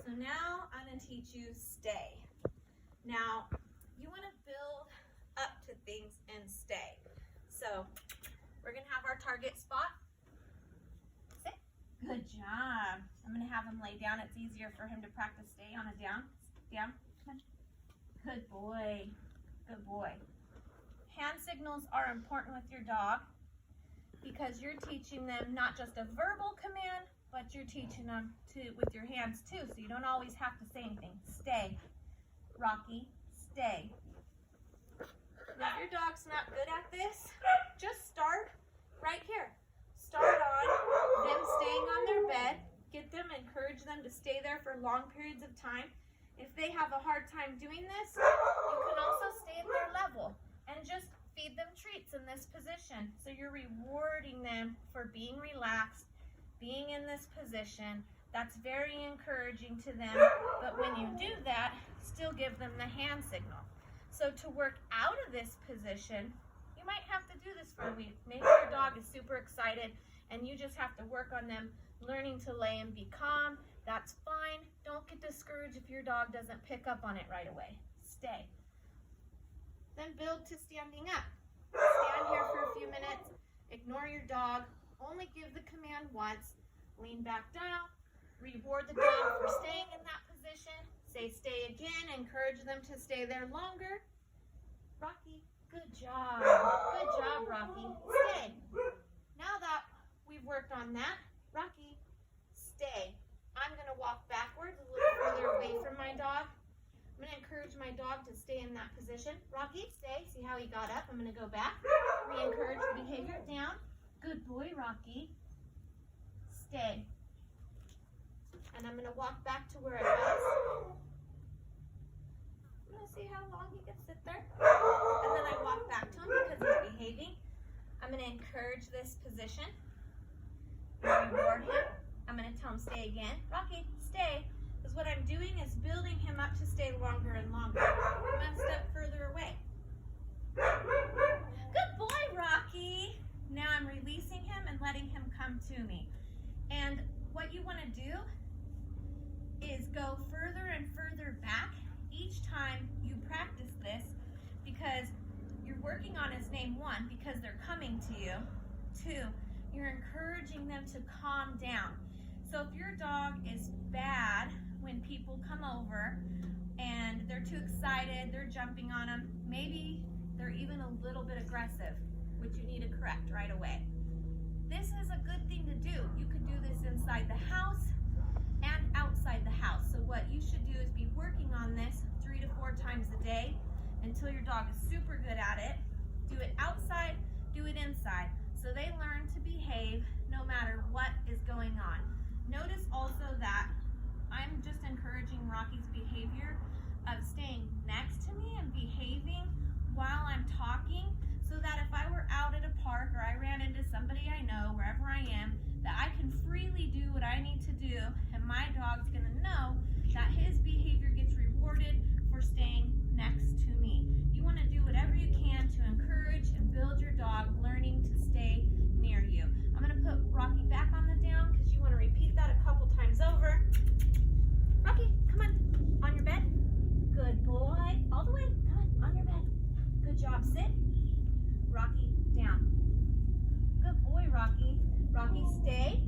So now I'm going to teach you stay. Now, you want to build up to things and stay. So we're going to have our target spot. Sit. Good job. I'm going to have him lay down. It's easier for him to practice stay on a down. Down. Come on. Good boy. Good boy. Hand signals are important with your dog because you're teaching them not just a verbal command, but you're teaching them with your hands too, so you don't always have to say anything. Stay. Rocky, stay. Now, if your dog's not good at this, just start right here. Start on them staying on their bed. Encourage them to stay there for long periods of time. If they have a hard time doing this, you can also stay at their level and just feed them treats in this position. So you're rewarding them for being relaxed, being in this position. That's very encouraging to them, but when you do that, still give them the hand signal. So to work out of this position, you might have to do this for a week. Maybe your dog is super excited and you just have to work on them learning to lay and be calm. That's fine. Don't get discouraged if your dog doesn't pick up on it right away. Stay. Then build to standing up. Stand here for a few minutes. Ignore your dog. Only give the command once. Lean back down. Reward the dog for staying in that position. Say stay again. Encourage them to stay there longer. Rocky, good job. Good job, Rocky. Stay. Now that we've worked on that, Rocky, stay. I'm going to walk backwards a little further away from my dog. I'm going to encourage my dog to stay in that position. Rocky, stay. See how he got up? I'm going to go back. Re-encourage the behavior. Down. Good boy, Rocky. Stay. And I'm going to walk back to where I was. I'm going to see how long he can sit there. And then I walk back to him because he's behaving. I'm going to encourage this position. Reward him. I'm going to tell him stay again. Rocky, stay. Because what I'm doing is building him up to stay longer and longer. I'm going to step further away. Good boy, Rocky. Now I'm releasing him and letting him come to me. And what you want to do is go further and further back each time you practice this, because you're working on his name, 1, because they're coming to you. 2, you're encouraging them to calm down. So if your dog is bad when people come over and they're too excited, they're jumping on them, maybe they're even a little bit aggressive, which you need to correct right away. This is a good thing to do. You could do this inside the house and outside the house. So what you should do is be working on this 3 to 4 times a day until your dog is super good at it. Do it outside, do it inside. So they learn to behave no matter what is going on. Notice also that I'm just encouraging Rocky's behavior of staying next to me and behaving while I'm talking, so that if I were out at a park or I ran into somebody I know, wherever I am, that I can freely do what I need to do, and my dog's gonna know that his behavior gets rewarded for staying next to me. You wanna do whatever you can to encourage and build your dog learning to stay near you. I'm gonna put Rocky back on the down because you wanna repeat that a couple times over. Rocky, come on your bed. Good boy, all the way, come on your bed. Good job, sit. Rocky, down. Good boy, Rocky. Rocky, stay.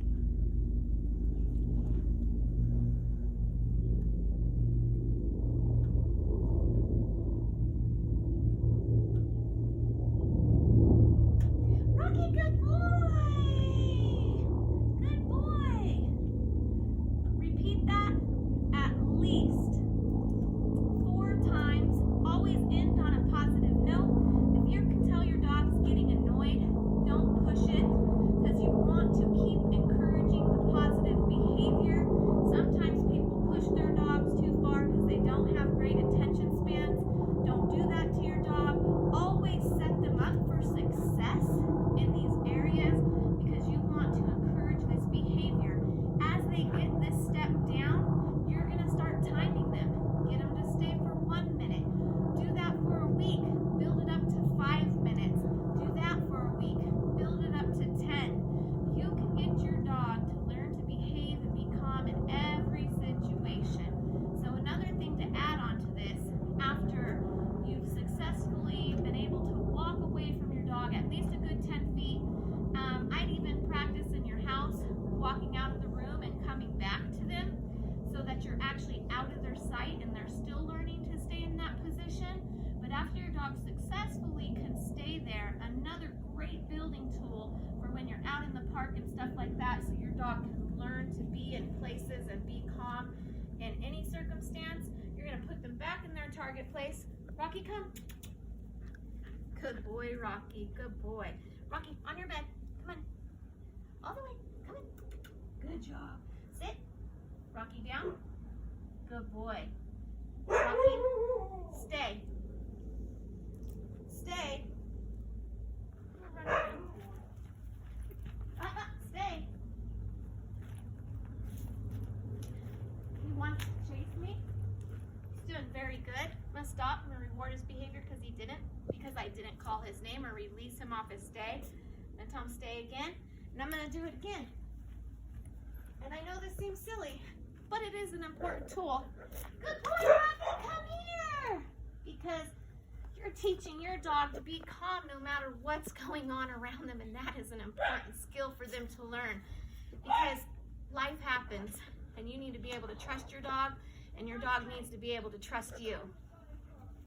their sight and they're still learning to stay in that position. But after your dog successfully can stay there, another great building tool for when you're out in the park and stuff like that, so your dog can learn to be in places and be calm in any circumstance. You're going to put them back in their target place. Rocky, come. Good boy, Rocky. Good boy. Rocky, on your bed. Come on. All the way. Come in. Good job. Sit. Rocky, down. Good boy. Rocky, stay. Stay. Run around. Stay. You want to chase me? He's doing very good. I'm going to stop. I'm going to reward his behavior because I didn't call his name or release him off his stay. And tell him stay again. And I'm going to do it again. And I know this seems silly, but it is an important tool. Good boy, Rocky, come here. Because you're teaching your dog to be calm no matter what's going on around them, and that is an important skill for them to learn. Because life happens, and you need to be able to trust your dog, and your dog needs to be able to trust you.